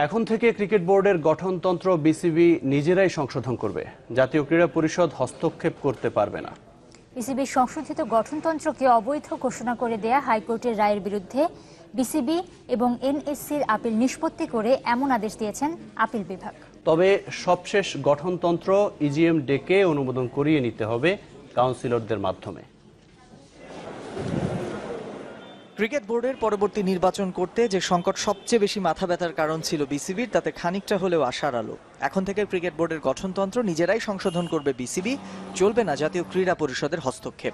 এখন থেকে ক্রিকেট বোর্ডের গঠনতন্ত্র বিসিবি নিজেরাই সংশোধন করবে। জাতীয় ক্রীড়া পরিষদ হস্তক্ষেপ করতে পারবে না। বিসিবির সংশোধিত গঠনতন্ত্রকে অবৈধ ঘোষণা করে দেয়া হাইকোর্টের রায়ের বিরুদ্ধে বিসিবি এবং এনএসসির আপিল নিষ্পত্তি করে এমন আদেশ দিয়েছেন আপিল বিভাগ। তবে সবশেষ গঠনতন্ত্র ইজিএম ডেকে অনুমোদন করিয়ে নিতে হবে কাউন্সিলরদের মাধ্যমে। ক্রিকেট বোর্ডের পরবর্তী নির্বাচন করতে যে সংকট সবচেয়ে বেশি মাথা ব্যথার কারণ ছিল বিসিবির, তাতে খানিকটা হলেও আশার আলো। এখন থেকে ক্রিকেট বোর্ডের গঠনতন্ত্র নিজেরাই সংশোধন করবে বিসিবি, চলবে না জাতীয় ক্রীড়া পরিষদের হস্তক্ষেপ।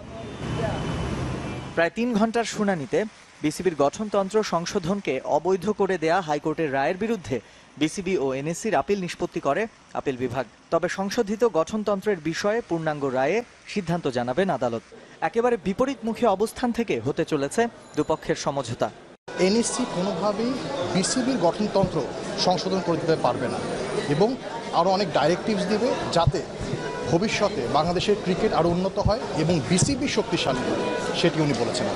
প্রায় 3 ঘন্টার শুনানিতে বিসিবির গঠনতন্ত্র সংশোধনকে অবৈধ করে দেয়া হাইকোর্টের রায়ের বিরুদ্ধে বিসিবি ও এনএসসির আপিল নিষ্পত্তি করে আপিল বিভাগ। তবে সংশোধিত গঠনতন্ত্রের বিষয়ে পূর্ণাঙ্গ রায়ে সিদ্ধান্ত জানাবেন আদালত। একেবারে বিপরীতমুখী অবস্থান থেকে হতে চলেছে দুপক্ষের সমঝোতা। এনএসসি কোনোভাবেই বিসিবির গঠনতন্ত্র সংশোধন করে দিতে পারবে না এবং আরও অনেক ডাইরেক্টিভস দেবে যাতে ভবিষ্যতে বাংলাদেশের ক্রিকেট আরও উন্নত হয় এবং বিসিবি শক্তিশালী হয়, সেটি উনি বলেছেন।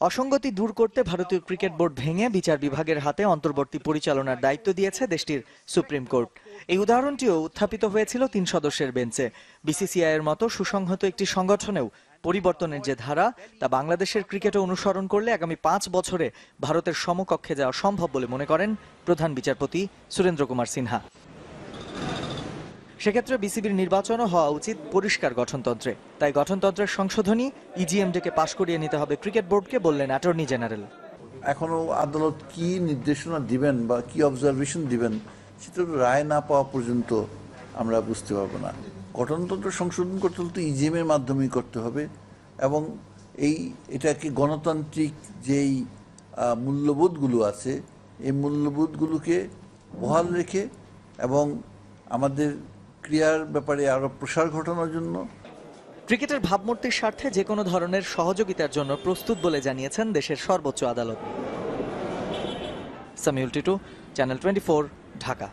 অসঙ্গতি দূর করতে ভারতীয় ক্রিকেট বোর্ড ভেঙে বিচার বিভাগের হাতে অন্তর্বর্তী পরিচালনার দায়িত্ব দিয়েছে দেশটির সুপ্রিম কোর্ট। এই উদাহরণটিও উত্থাপিত হয়েছিল 3 সদস্যের বেঞ্চে। বিসিসিআই এর মতো সুসংহত একটি সংগঠনেও পরিবর্তনের যে ধারা, তা বাংলাদেশের ক্রিকেটে অনুসরণ করলে আগামী 5 বছরে ভারতের সমকক্ষে যাওয়া সম্ভব বলে মনে করেন প্রধান বিচারপতি সুরেন্দ্র কুমার সিনহা। সেক্ষেত্রে বিসিবির নির্বাচনও হওয়া উচিত পরিষ্কার গঠনতন্ত্রে। তাই গঠনতন্ত্রের সংশোধনী ইজিএম ডেকে পাশ করিয়ে নিতে হবে ক্রিকেট বোর্ডকে, বললেন অ্যাটর্নি জেনারেল। এখনো আদালত কি নির্দেশনা দিবেন বা কি অবজারভেশন দিবেন সেটা রায় না পাওয়া পর্যন্ত আমরা বুঝতে পারবো না। গঠনতন্ত্র সংশোধন করতে হলে তো ইজিএম এর মাধ্যমেই করতে হবে এবং এটাকে গণতান্ত্রিক যেই মূল্যবোধগুলো আছে এই মূল্যবোধগুলোকে বহাল রেখে এবং আমাদের ক্রিয়ার ব্যাপারে আরো প্রসার ঘটানোর জন্য ক্রিকেটের ভাবমূর্তির স্বার্থে যে কোনো ধরনের সহযোগিতার জন্য প্রস্তুত বলে জানিয়েছেন দেশের সর্বোচ্চ আদালত। সামিউল টিটু, চ্যানেল 24, ঢাকা।